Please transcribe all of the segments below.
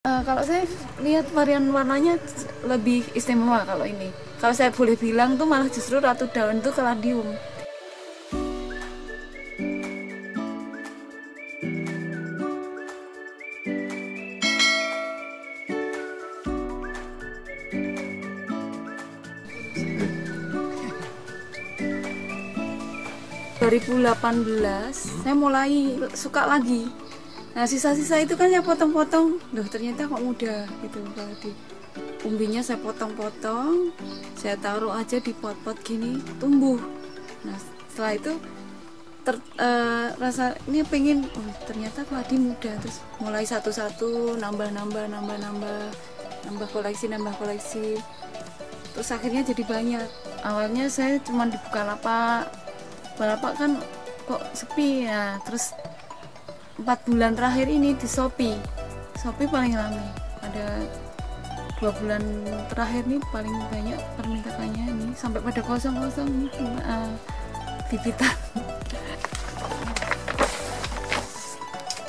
Kalau saya lihat varian warnanya lebih istimewa kalau ini. Kalau saya boleh bilang tuh malah justru ratu daun tuh kaladium. Hmm. 2018 saya mulai suka lagi. Nah sisa-sisa itu kan saya potong-potong, loh ternyata kok mudah gitu. Kalau di umbinya saya potong-potong, saya taruh aja di pot-pot gini, tumbuh. Nah setelah itu rasa ini pengen, oh ternyata keladi mudah. Terus mulai satu-satu nambah koleksi. Terus akhirnya jadi banyak. Awalnya saya cuma di Bukalapak kan kok sepi ya. Terus 4 bulan terakhir ini di Shopee paling ramai. Ada 2 bulan terakhir nih paling banyak permintaannya ini, sampai pada kosong bibitan.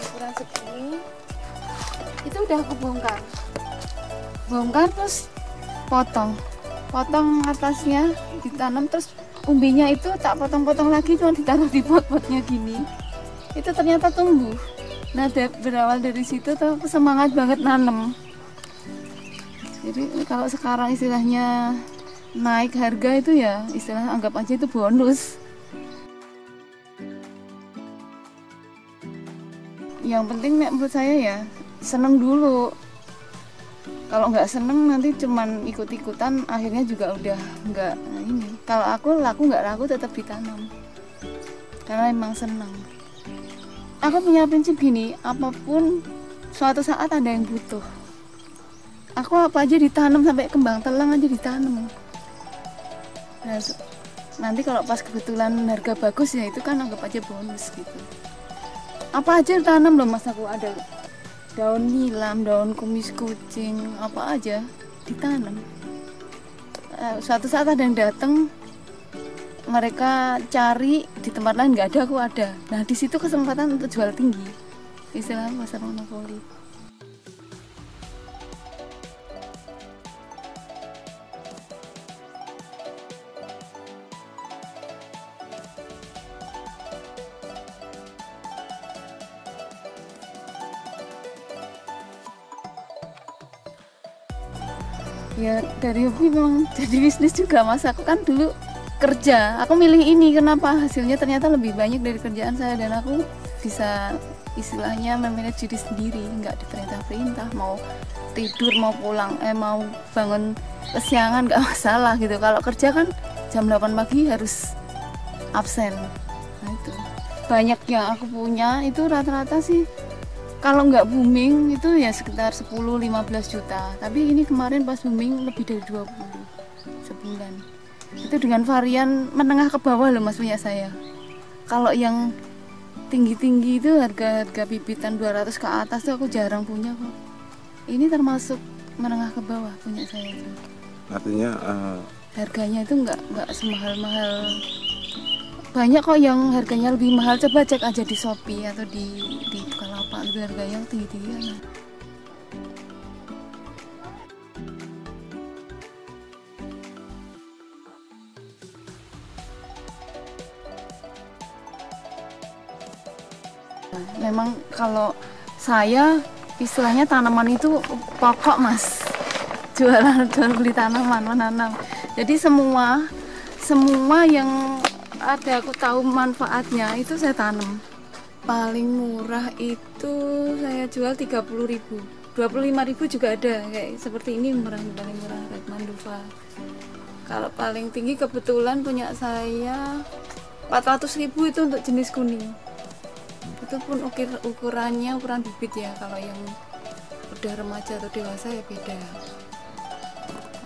Ukuran segini itu udah aku bongkar terus potong atasnya, ditanam. Terus umbinya itu tak potong-potong lagi, cuma ditaruh di pot-potnya gini. Itu ternyata tumbuh. Nah berawal dari situ tuh aku semangat banget nanam. Jadi kalau sekarang istilahnya naik harga itu ya istilah anggap aja itu bonus. Yang penting menurut saya ya seneng dulu. Kalau nggak seneng nanti cuman ikut-ikutan, akhirnya juga udah nggak ini. Kalau aku nggak laku tetap ditanam karena emang seneng. Aku punya prinsip gini, apapun suatu saat ada yang butuh. Aku apa aja ditanam, sampai kembang telang aja ditanam. Nah, nanti kalau pas kebetulan harga bagus ya itu kan anggap aja bonus gitu. Apa aja ditanam loh mas, aku ada daun nilam, daun kumis kucing, apa aja ditanam. Suatu saat ada yang datang, mereka cari di tempat lain nggak ada, aku ada. Nah di situ kesempatan untuk jual tinggi, istilahnya pasar monopoli. Ya dari hobi memang jadi bisnis juga mas. Aku kan dulu kerja, aku milih ini kenapa hasilnya ternyata lebih banyak dari kerjaan saya, dan aku bisa istilahnya memanage diri sendiri, nggak diperintah-perintah. Mau tidur, mau pulang, mau bangun kesiangan nggak masalah gitu. Kalau kerja kan jam 8 pagi harus absen. Nah itu banyak yang aku punya itu rata-rata sih kalau nggak booming itu ya sekitar 10-15 juta. Tapi ini kemarin pas booming lebih dari 20 sebulan. Itu dengan varian menengah ke bawah loh mas punya saya. Kalau yang tinggi-tinggi itu harga bibitan 200 ke atas tuh aku jarang punya kok. Ini termasuk menengah ke bawah punya saya itu. Artinya harganya itu nggak semahal-mahal. Banyak kok yang harganya lebih mahal, coba cek aja di Shopee atau di Bukalapak, itu harga yang tinggi-tinggian. Memang kalau saya istilahnya tanaman itu pokok mas, jual beli tanaman, menanam. Jadi semua yang ada aku tahu manfaatnya itu saya tanam. Paling murah itu saya jual 30.000, 25.000 juga ada, kayak seperti ini paling murah Red Manduva. Kalau paling tinggi kebetulan punya saya 400.000 itu untuk jenis kuning. Itu pun ukuran bibit ya, kalau yang udah remaja atau dewasa ya beda.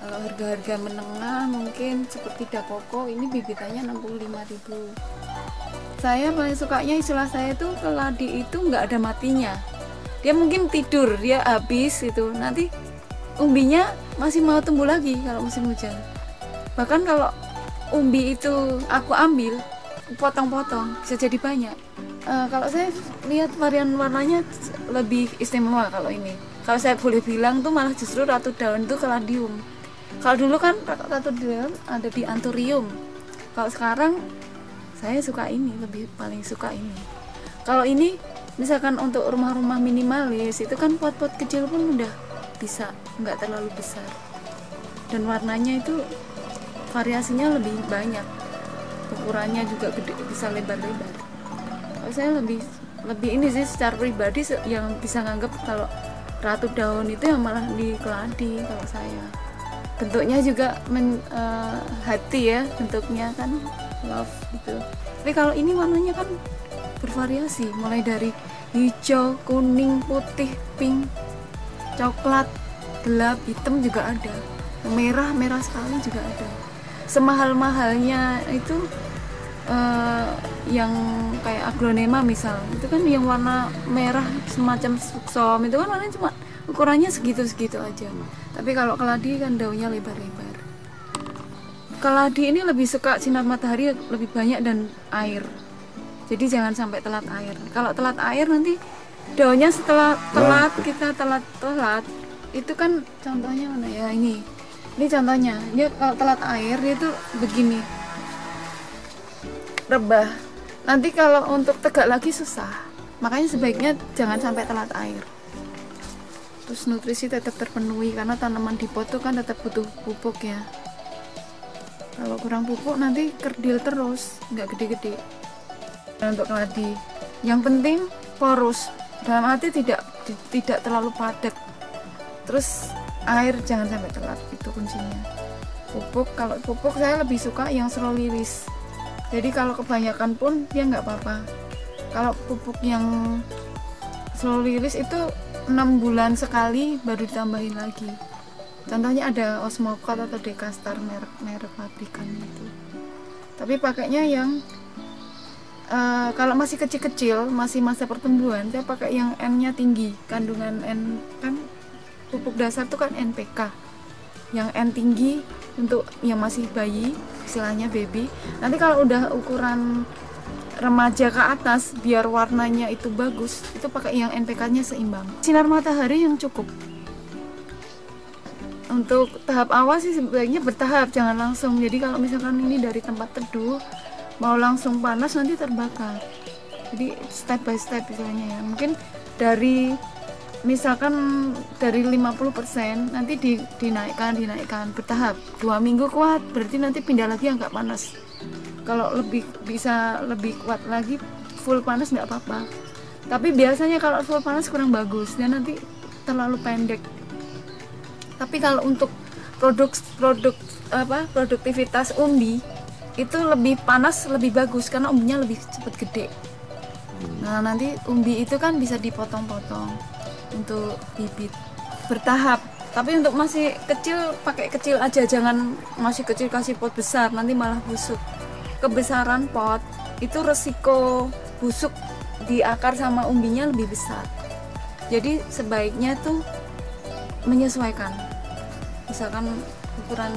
Kalau harga-harga menengah mungkin seperti Dakoko ini bibitannya 65.000. Saya paling sukanya istilah saya itu keladi itu nggak ada matinya. Dia mungkin tidur, dia habis itu, nanti umbinya masih mau tumbuh lagi kalau musim hujan. Bahkan kalau umbi itu aku ambil, potong-potong bisa jadi banyak. Kalau saya lihat varian warnanya lebih istimewa kalau ini. Kalau saya boleh bilang tuh malah justru ratu daun itu kaladium. Kalau dulu kan ratu daun ada di anthurium. Kalau sekarang saya suka ini, paling suka ini. Kalau ini misalkan untuk rumah-rumah minimalis itu kan pot-pot kecil pun udah bisa, nggak terlalu besar. Dan warnanya itu variasinya lebih banyak. Ukurannya juga gede, bisa lebar-lebar. Kalau saya lebih ini sih secara pribadi yang bisa nganggap kalau ratu daun itu yang malah di keladi kalau saya. Bentuknya juga hati ya, bentuknya kan love gitu. Tapi kalau ini warnanya kan bervariasi, mulai dari hijau, kuning, putih, pink, coklat, gelap, hitam juga ada, merah sekali juga ada. Semahal-mahalnya itu yang kayak aglonema misal, itu kan yang warna merah semacam suksom, itu kan warnanya cuma ukurannya segitu-segitu aja. Tapi kalau keladi kan daunnya lebar-lebar. Keladi ini lebih suka sinar matahari lebih banyak dan air. Jadi jangan sampai telat air. Kalau telat air nanti daunnya setelah telat, kita telat itu kan contohnya mana ya, ini contohnya dia kalau telat air dia tuh begini, rebah. Nanti kalau untuk tegak lagi susah, makanya sebaiknya jangan sampai telat air. Terus nutrisi tetap terpenuhi karena tanaman di pot tuh kan tetap butuh pupuk ya. Kalau kurang pupuk nanti kerdil terus, nggak gede-gede. Untuk keladi yang penting porus, dalam arti tidak terlalu padat. Terus air jangan sampai telat, itu kuncinya. Pupuk, kalau pupuk saya lebih suka yang slow release. Jadi kalau kebanyakan pun dia nggak apa-apa. Kalau pupuk yang slow release itu 6 bulan sekali baru ditambahin lagi. Contohnya ada Osmocote atau Dekastar, merek pabrikan itu. Tapi pakainya yang kalau masih kecil-kecil, masih masa pertumbuhan, saya pakai yang N-nya tinggi. Kandungan N kan pupuk dasar tuh kan NPK. Yang N tinggi untuk yang masih bayi, istilahnya baby. Nanti kalau udah ukuran remaja ke atas, biar warnanya itu bagus, itu pakai yang NPK-nya seimbang. Sinar matahari yang cukup. Untuk tahap awal sih sebaiknya bertahap, jangan langsung. Jadi kalau misalkan ini dari tempat teduh, mau langsung panas nanti terbakar. Jadi step by step misalnya ya. Mungkin dari misalkan dari 50% nanti dinaikkan bertahap. 2 minggu kuat, berarti nanti pindah lagi yang nggak panas. Kalau bisa lebih kuat lagi, full panas nggak apa-apa. Tapi biasanya kalau full panas kurang bagus, dan nanti terlalu pendek. Tapi kalau untuk produktivitas umbi itu lebih panas lebih bagus karena umbinya lebih cepat gede. Nah nanti umbi itu kan bisa dipotong-potong untuk bibit bertahap. Tapi untuk masih kecil pakai kecil aja, jangan masih kecil kasih pot besar, nanti malah busuk. Kebesaran pot itu resiko busuk di akar sama umbinya lebih besar. Jadi sebaiknya tuh menyesuaikan. Misalkan ukuran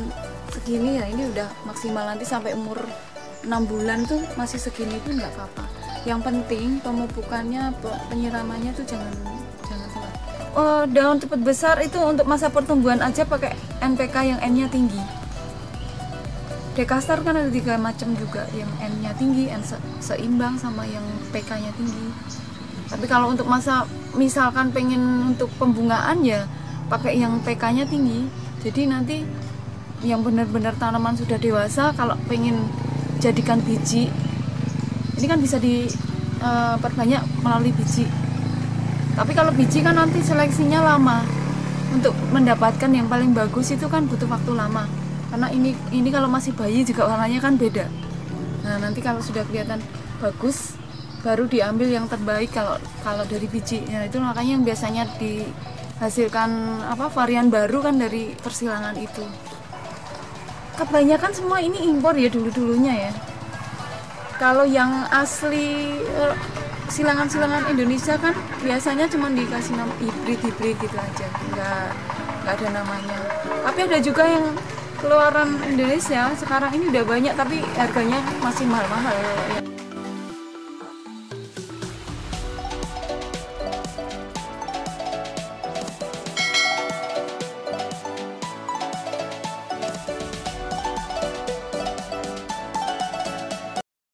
segini ya, ini udah maksimal, nanti sampai umur 6 bulan tuh masih segini tuh nggak apa-apa. Yang penting pemupukannya, penyiramannya tuh jangan telat. Daun cepat besar itu untuk masa pertumbuhan aja pakai NPK yang N-nya tinggi. Dekastar kan ada 3 macam juga, yang N-nya tinggi, N seimbang, sama yang PK-nya tinggi. Tapi kalau untuk masa misalkan pengen untuk pembungaan ya pakai yang PK-nya tinggi. Jadi nanti yang benar-benar tanaman sudah dewasa, kalau pengen jadikan biji, ini kan bisa diperbanyak melalui biji. Tapi kalau biji kan nanti seleksinya lama. Untuk mendapatkan yang paling bagus itu kan butuh waktu lama. Karena ini kalau masih bayi juga warnanya kan beda. Nah nanti kalau sudah kelihatan bagus, baru diambil yang terbaik kalau dari biji. Nah itu makanya yang biasanya dihasilkan varian baru kan dari persilangan itu. Kebanyakan semua ini impor ya dulunya ya. Kalau yang asli silangan-silangan Indonesia kan biasanya cuma dikasih nama hibrid gitu aja, nggak ada namanya. Tapi ada juga yang keluaran Indonesia sekarang ini udah banyak tapi harganya masih mahal-mahal ya.